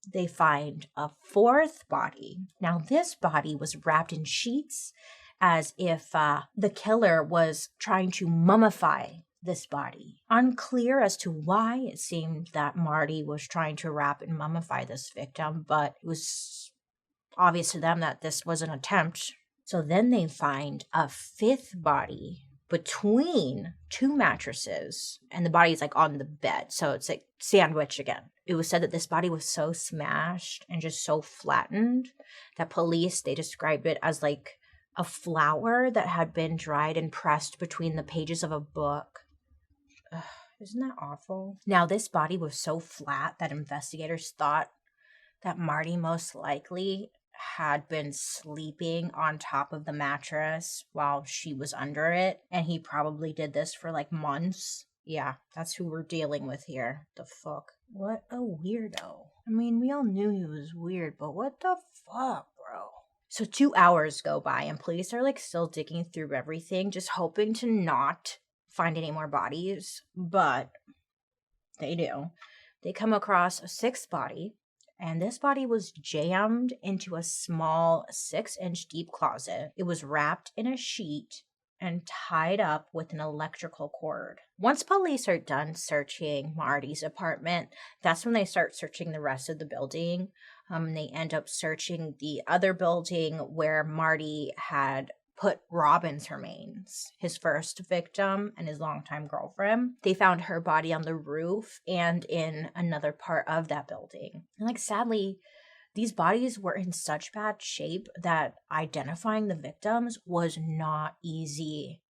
they find a fourth body. Now, this body was wrapped in sheets as if the killer was trying to mummify this body. Unclear as to why it seemed that Marty was trying to wrap and mummify this victim, but it was obvious to them that this was an attempt. So then they find a fifth body between two mattresses, and the body's like on the bed. So it's like sandwich again. It was said that this body was so smashed and just so flattened that police, they described it as like a flower that had been dried and pressed between the pages of a book. Ugh, isn't that awful? Now, this body was so flat that investigators thought that Marty most likely had been sleeping on top of the mattress while she was under it, and he probably did this for like months. Yeah, that's who we're dealing with here. The fuck? What a weirdo. I mean, we all knew he was weird, but what the fuck, bro? So 2 hours go by, and police are like still digging through everything, just hoping to not find any more bodies, but they do. They come across a sixth body, and this body was jammed into a small 6-inch deep closet. It was wrapped in a sheet and tied up with an electrical cord. Once police are done searching Marty's apartment, that's when they start searching the rest of the building. They end up searching the other building where Marty had put Robin's remains, his first victim and his longtime girlfriend. They found her body on the roof and in another part of that building. And like, sadly, these bodies were in such bad shape that identifying the victims was not easy.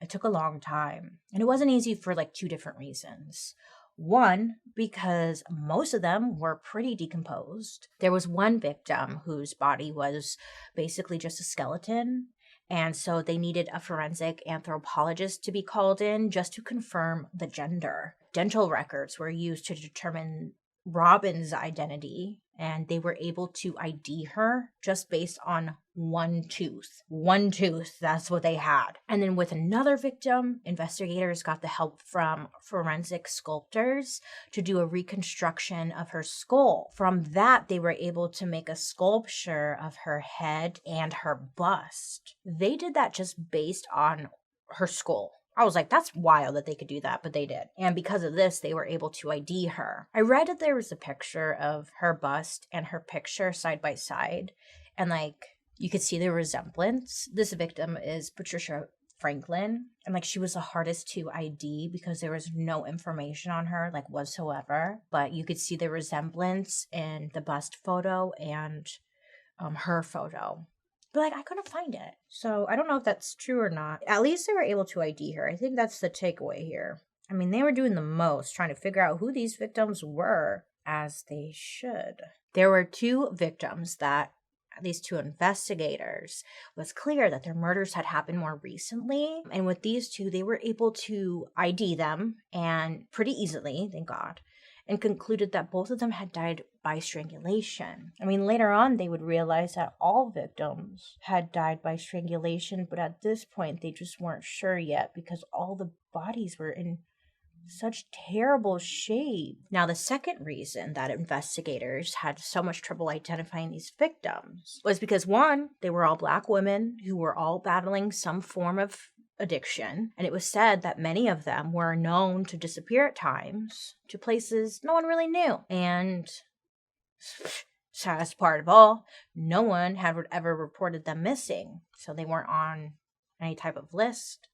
It took a long time. And it wasn't easy for like two different reasons. One, because most of them were pretty decomposed. There was one victim whose body was basically just a skeleton. And so they needed a forensic anthropologist to be called in just to confirm the gender. Dental records were used to determine Robin's identity, and they were able to ID her just based on one tooth. One tooth, that's what they had. And then with another victim, investigators got the help from forensic sculptors to do a reconstruction of her skull. From that, they were able to make a sculpture of her head and her bust. They did that just based on her skull. I was like, that's wild that they could do that, but they did. And because of this, they were able to ID her. I read that there was a picture of her bust and her picture side by side, and like, you could see the resemblance. This victim is Patricia Franklin, and like, she was the hardest to ID because there was no information on her, like, whatsoever. But you could see the resemblance in the bust photo and her photo. But like, I couldn't find it. So I don't know if that's true or not. At least they were able to ID her. I think that's the takeaway here. I mean, they were doing the most, trying to figure out who these victims were, as they should. There were two victims that, at least two investigators, was clear that their murders had happened more recently. And with these two, they were able to ID them, and pretty easily, thank God, and concluded that both of them had died by strangulation. I mean, later on, they would realize that all victims had died by strangulation, but at this point, they just weren't sure yet because all the bodies were in such terrible shape. Now, the second reason that investigators had so much trouble identifying these victims was because, one, they were all Black women who were all battling some form of addiction, and it was said that many of them were known to disappear at times to places no one really knew. And saddest part of all, no one had ever reported them missing, so they weren't on any type of list.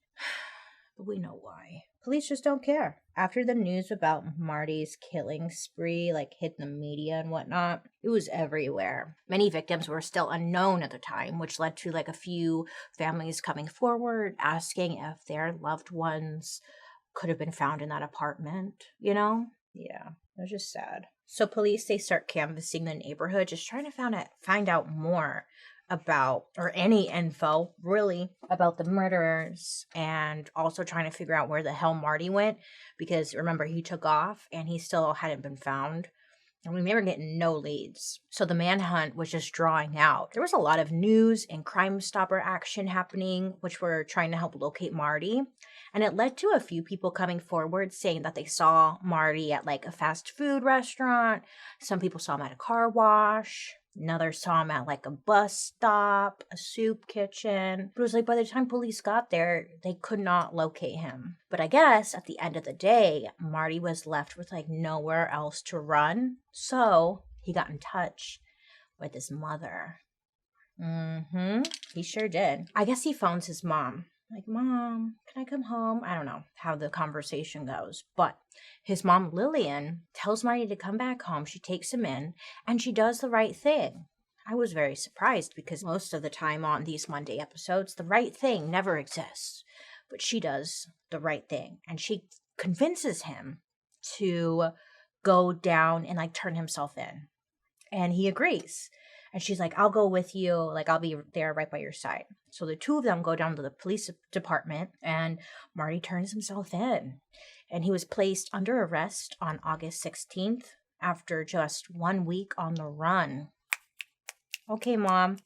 But we know why. Police just don't care. After the news about Marty's killing spree hit the media and whatnot, it was everywhere. Many victims were still unknown at the time, which led to a few families coming forward asking if their loved ones could have been found in that apartment, Yeah, it was just sad. So police, they start canvassing the neighborhood, just trying to find out more about, or any info really, about the murderers, and also trying to figure out where the hell Marty went, because remember, he took off and he still hadn't been found. And we were getting no leads. So the manhunt was just drawing out. There was a lot of news and Crime Stopper action happening, which were trying to help locate Marty. And it led to a few people coming forward saying that they saw Marty at a fast food restaurant. Some people saw him at a car wash. Another saw him at a bus stop, a soup kitchen. But it was by the time police got there, they could not locate him. But I guess at the end of the day, Marty was left with nowhere else to run. So he got in touch with his mother. He sure did. I guess he phones his mom. Mom, can I come home? I don't know how the conversation goes, but his mom, Lillian, tells Marty to come back home. She takes him in, and she does the right thing. I was very surprised because most of the time on these Monday episodes, the right thing never exists. But she does the right thing, and she convinces him to go down and turn himself in. And he agrees. And she's I'll go with you. I'll be there right by your side. So the two of them go down to the police department, and Marty turns himself in. And he was placed under arrest on August 16th after just 1 week on the run. Okay, Mom.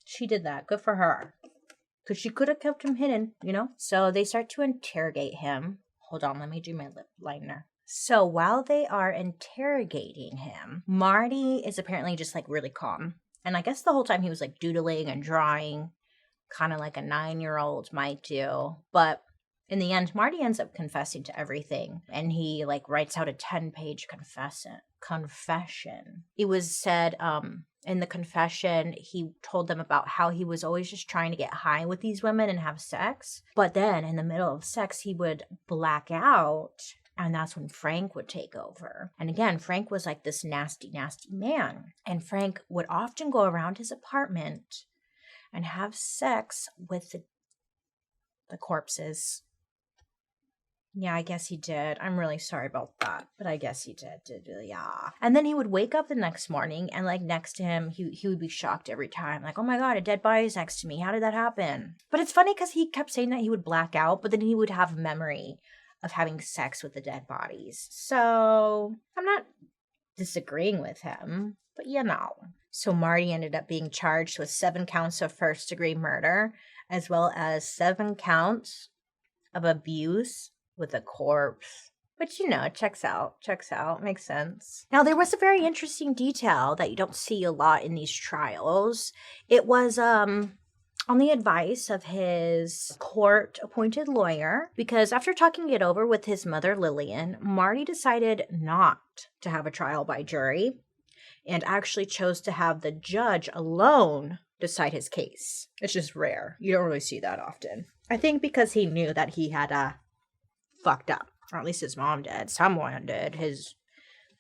She did that. Good for her. Because she could have kept him hidden, So they start to interrogate him. Hold on, let me do my lip liner. So while they are interrogating him, Marty is apparently just really calm. And I guess the whole time he was doodling and drawing, kind of like a 9-year-old might do. But in the end, Marty ends up confessing to everything. And he writes out a 10-page confession. It was said in the confession, he told them about how he was always just trying to get high with these women and have sex. But then in the middle of sex, he would black out. And that's when Frank would take over. And again, Frank was this nasty, nasty man. And Frank would often go around his apartment and have sex with the corpses. Yeah, I guess he did. I'm really sorry about that. But I guess he did. Yeah. And then he would wake up the next morning and next to him, he would be shocked every time. Oh my God, a dead body is next to me. How did that happen? But it's funny because he kept saying that he would black out, but then he would have memory of having sex with the dead bodies. So I'm not disagreeing with him, but So Marty ended up being charged with 7 counts of first-degree murder, as well as 7 counts of abuse with a corpse. But checks out, makes sense. Now, there was a very interesting detail that you don't see a lot in these trials. It was, on the advice of his court-appointed lawyer, because after talking it over with his mother, Lillian, Marty decided not to have a trial by jury and actually chose to have the judge alone decide his case. It's just rare. You don't really see that often. I think because he knew that he had fucked up, or at least his mom did. Someone did. His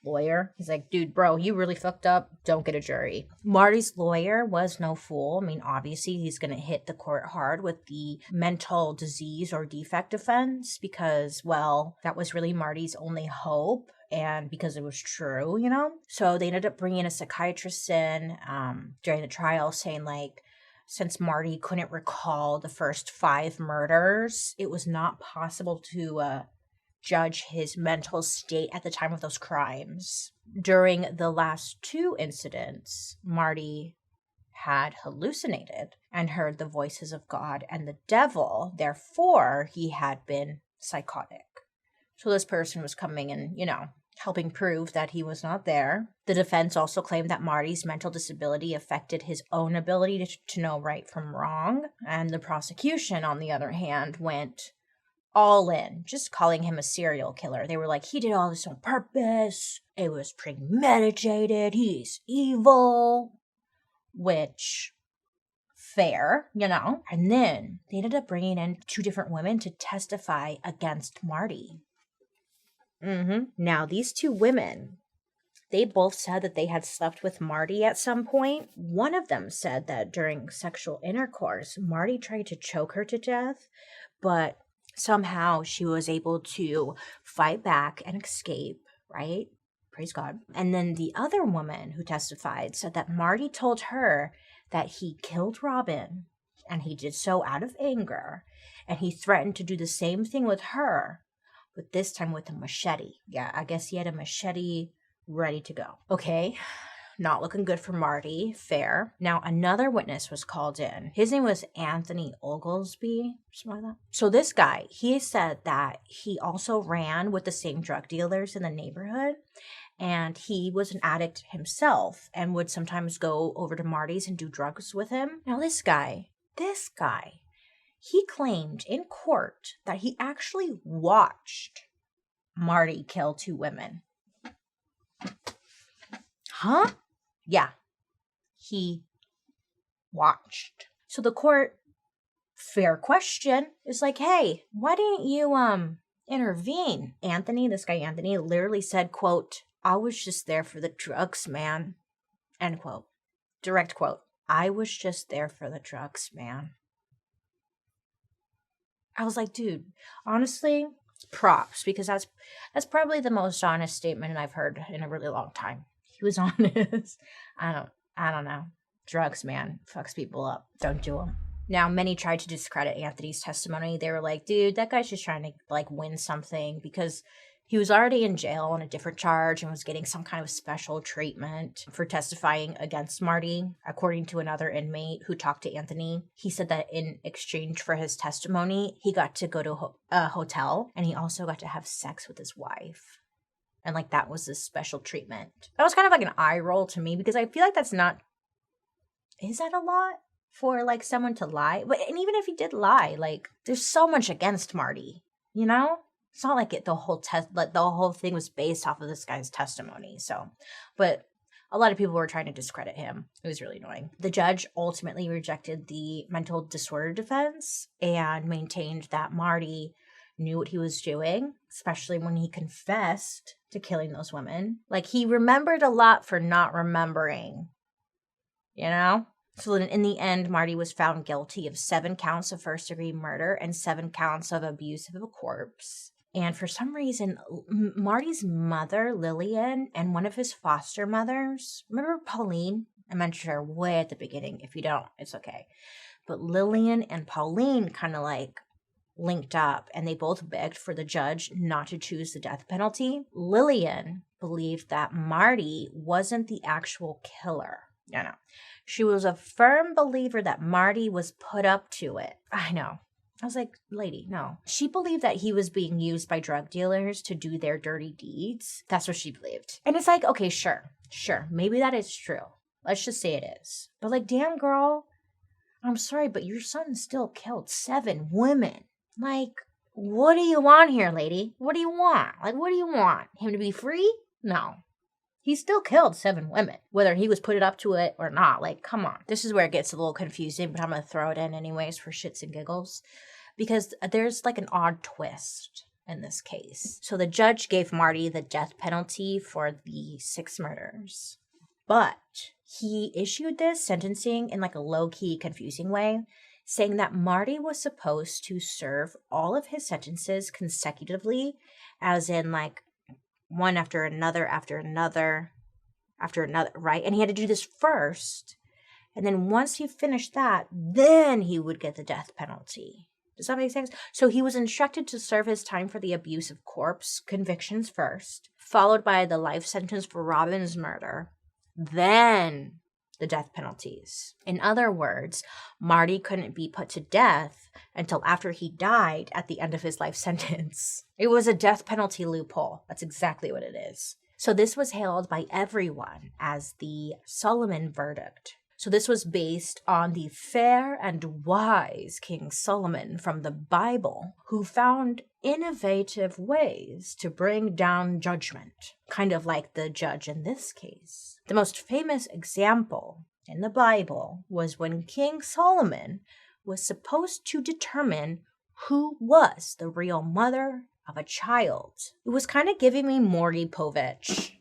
lawyer. He's dude, bro, you really fucked up. Don't get a jury. Marty's lawyer was no fool. I mean, obviously, he's going to hit the court hard with the mental disease or defect defense because, well, that was really Marty's only hope. And because it was true, So they ended up bringing a psychiatrist in during the trial saying, since Marty couldn't recall the first 5 murders, it was not possible to judge his mental state at the time of those crimes. During the last 2 incidents, Marty had hallucinated and heard the voices of God and the devil. Therefore, he had been psychotic. So this person was coming and, helping prove that he was not there. The defense also claimed that Marty's mental disability affected his own ability to know right from wrong. And the prosecution, on the other hand, went all in, just calling him a serial killer. They were like, he did all this on purpose. It was premeditated. He's evil. Which, fair, And then they ended up bringing in 2 different women to testify against Marty. Now, these 2 women, they both said that they had slept with Marty at some point. One of them said that during sexual intercourse, Marty tried to choke her to death, but somehow she was able to fight back and escape, right? Praise God. And then the other woman who testified said that Marty told her that he killed Robin, and he did so out of anger, and he threatened to do the same thing with her, but this time with a machete. Yeah, I guess he had a machete ready to go. Okay, not looking good for Marty. Fair. Now, another witness was called in. His name was Anthony Oglesby, something like that. So this guy, he said that he also ran with the same drug dealers in the neighborhood, and he was an addict himself and would sometimes go over to Marty's and do drugs with him. Now, this guy, he claimed in court that he actually watched Marty kill 2 women. Huh? Yeah. He watched. So the court, fair question, is like, hey, why didn't you intervene? This guy Anthony, literally said, quote, I was just there for the drugs, man. End quote. Direct quote. I was just there for the drugs, man. I was like, dude, honestly, props, because that's probably the most honest statement I've heard in a really long time. He was honest. I don't know. Drugs, man, fucks people up. Don't do them. Now, many tried to discredit Anthony's testimony. They were like, dude, that guy's just trying to win something, because he was already in jail on a different charge and was getting some kind of special treatment for testifying against Marty. According to another inmate who talked to Anthony, he said that in exchange for his testimony, he got to go to a hotel, and he also got to have sex with his wife. And that was his special treatment. That was kind of like an eye roll to me, because I feel like that's not... Is that a lot for someone to lie? And even if he did lie, there's so much against Marty, It's not like the whole thing was based off of this guy's testimony. So, but a lot of people were trying to discredit him. It was really annoying. The judge ultimately rejected the mental disorder defense and maintained that Marty knew what he was doing, especially when he confessed to killing those women. He remembered a lot for not remembering, So in the end, Marty was found guilty of 7 counts of first-degree murder and 7 counts of abuse of a corpse. And for some reason, Marty's mother, Lillian, and one of his foster mothers, remember Pauline? I mentioned her way at the beginning. If you don't, it's okay. But Lillian and Pauline kind of linked up, and they both begged for the judge not to choose the death penalty. Lillian believed that Marty wasn't the actual killer. No. She was a firm believer that Marty was put up to it. I know. I was like, lady, no. She believed that he was being used by drug dealers to do their dirty deeds. That's what she believed. And it's okay, sure. Maybe that is true. Let's just say it is. But damn girl, I'm sorry, but your son still killed 7 women. What do you want here, lady? What do you want? What do you want? Him to be free? No. He still killed 7 women, whether he was put up to it or not. Come on. This is where it gets a little confusing, but I'm going to throw it in anyways for shits and giggles, because there's an odd twist in this case. So the judge gave Marty the death penalty for the 6 murders, but he issued this sentencing in a low-key confusing way, saying that Marty was supposed to serve all of his sentences consecutively, as in one after another, right? And he had to do this first. And then once he finished that, then he would get the death penalty. Does that make sense? So he was instructed to serve his time for the abuse of corpse convictions first, followed by the life sentence for Robin's murder. Then the death penalties. In other words, Marty couldn't be put to death until after he died at the end of his life sentence. It was a death penalty loophole. That's exactly what it is. So this was hailed by everyone as the Solomon verdict. So this was based on the fair and wise King Solomon from the Bible, who found innovative ways to bring down judgment, kind of like the judge in this case. The most famous example in the Bible was when King Solomon was supposed to determine who was the real mother of a child. It was kind of giving me Maury Povich.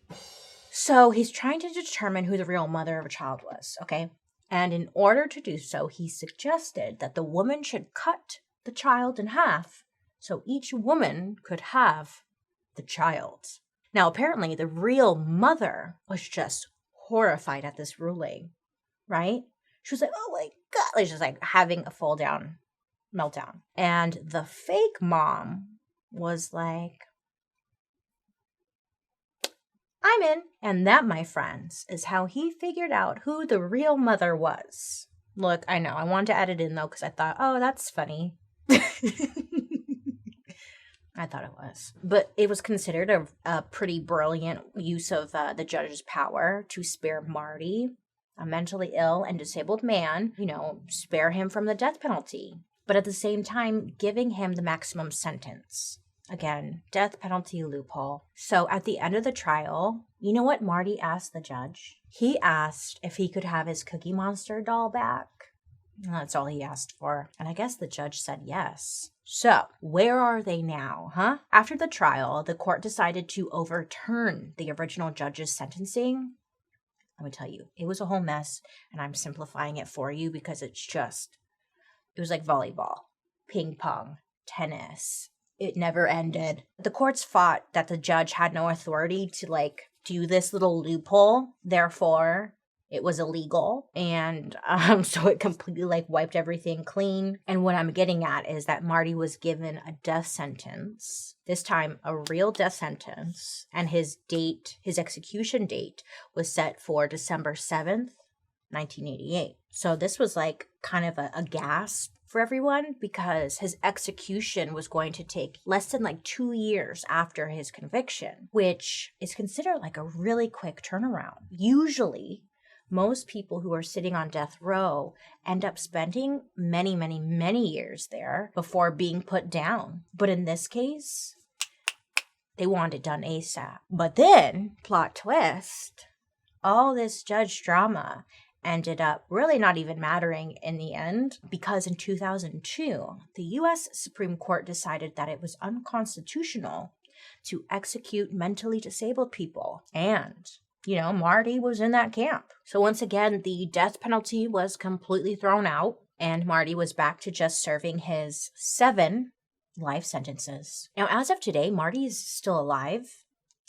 So he's trying to determine who the real mother of a child was, okay? And in order to do so, he suggested that the woman should cut the child in half so each woman could have the child. Now, apparently, the real mother was just horrified at this ruling, right? She was like, oh my God, like just like having a full down meltdown. And the fake mom was like, I'm in. And that, my friends, is how he figured out who the real mother was. Look, I know, I wanted to add it in though, because I thought, oh, that's funny. I thought it was. But it was considered a pretty brilliant use of the judge's power to spare Marty, a mentally ill and disabled man, spare him from the death penalty. But at the same time, giving him the maximum sentence. Again, death penalty loophole. So at the end of the trial, you know what Marty asked the judge? He asked if he could have his Cookie Monster doll back. And that's all he asked for. And I guess the judge said yes. So, where are they now, huh? After the trial, the court decided to overturn the original judge's sentencing. Let me tell you, it was a whole mess, and I'm simplifying it for you because it was like volleyball, ping pong, tennis. It never ended. The courts fought that the judge had no authority to do this little loophole. Therefore, it was illegal. And so it completely wiped everything clean. And what I'm getting at is that Marty was given a death sentence. This time, a real death sentence. And his execution date was set for December 7th, 1988. So this was kind of a gasp for everyone because his execution was going to take less than 2 years after his conviction, which is considered a really quick turnaround. Usually, most people who are sitting on death row end up spending many, many, many years there before being put down. But in this case, they want it done ASAP. But then, plot twist, all this judge drama ended up really not even mattering in the end because in 2002, the U.S. Supreme Court decided that it was unconstitutional to execute mentally disabled people. And, Marty was in that camp. So once again, the death penalty was completely thrown out and Marty was back to just serving his 7 life sentences. Now, as of today, Marty's still alive.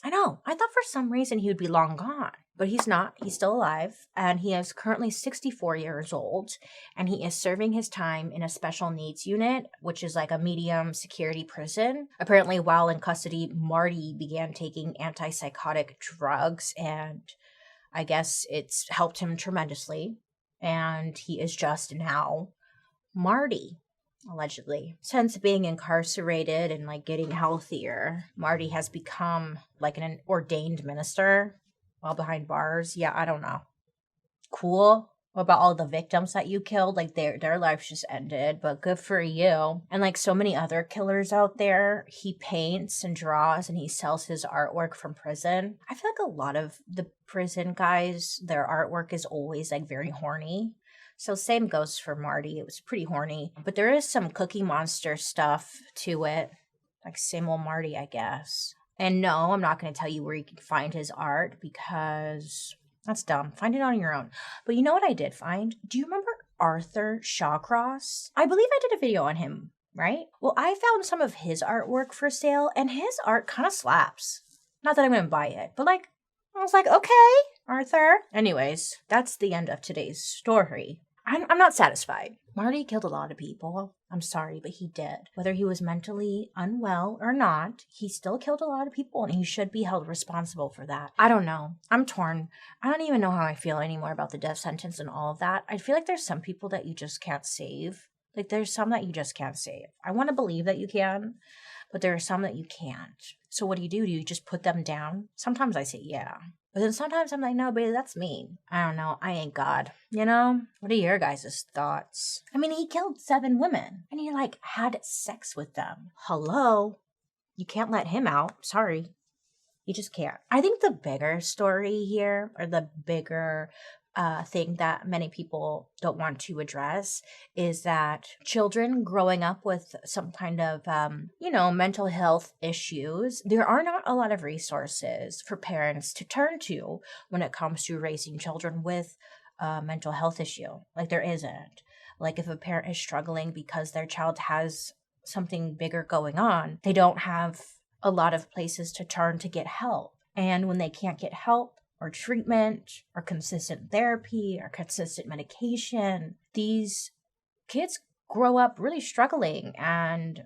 I know, I thought for some reason he would be long gone. But he's not. He's still alive, and he is currently 64 years old, and he is serving his time in a special needs unit, which is a medium security prison. Apparently, while in custody, Marty began taking antipsychotic drugs, and I guess it's helped him tremendously, and he is just now Marty, allegedly. Since being incarcerated and getting healthier, Marty has become an ordained minister. While behind bars. Yeah, I don't know. Cool. What about all the victims that you killed? Their lives just ended, but good for you. And so many other killers out there, he paints and draws and he sells his artwork from prison. I feel a lot of the prison guys, their artwork is always very horny. So same goes for Marty. It was pretty horny. But there is some Cookie Monster stuff to it. Same old Marty, I guess. And no, I'm not going to tell you where you can find his art because that's dumb. Find it on your own. But you know what I did find? Do you remember Arthur Shawcross? I believe I did a video on him, right? Well, I found some of his artwork for sale and his art kind of slaps. Not that I'm going to buy it, but I was okay, Arthur. Anyways, that's the end of today's story. I'm not satisfied. Marty killed a lot of people. I'm sorry, but he did. Whether he was mentally unwell or not, he still killed a lot of people, and he should be held responsible for that. I don't know. I'm torn. I don't even know how I feel anymore about the death sentence and all of that. I feel like there's some people that you just can't save. Like, there's some that you just can't save. I want to believe that you can, but there are some that you can't. So what do? Do you just put them down? Sometimes I say yeah. But then sometimes I'm like, no, baby, that's mean. I don't know. I ain't God. You know? What are your guys' thoughts? I mean, he killed 7 women. And he, like, had sex with them. Hello? You can't let him out. Sorry. You just can't. I think the bigger story here, or the bigger thing that many people don't want to address, is that children growing up with some kind of, mental health issues, there are not a lot of resources for parents to turn to when it comes to raising children with a mental health issue. Like, there isn't. Like, if a parent is struggling because their child has something bigger going on, they don't have a lot of places to turn to get help. And when they can't get help, or treatment, or consistent therapy, or consistent medication, these kids grow up really struggling. And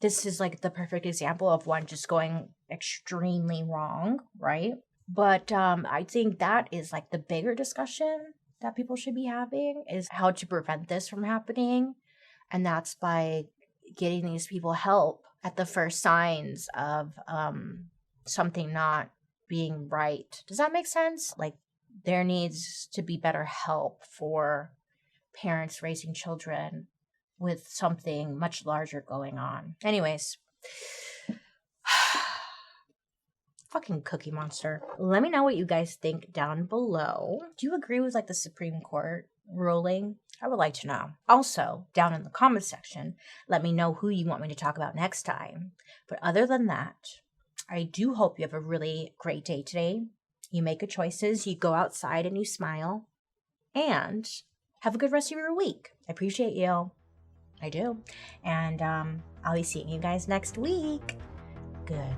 this is like the perfect example of one just going extremely wrong, right? But I think that is like the bigger discussion that people should be having, is how to prevent this from happening. And that's by getting these people help at the first signs of something not being right. Does that make sense? Like, there needs to be better help for parents raising children with something much larger going on. Anyways, fucking Cookie Monster. Let me know what you guys think down below. Do you agree with like the Supreme Court ruling? I would like to know. Also, down in the comments section, let me know who you want me to talk about next time. But other than that, I do hope you have a really great day today. You make good choices, you go outside and you smile, and have a good rest of your week. I appreciate you. I do. And I'll be seeing you guys next week. Goodbye.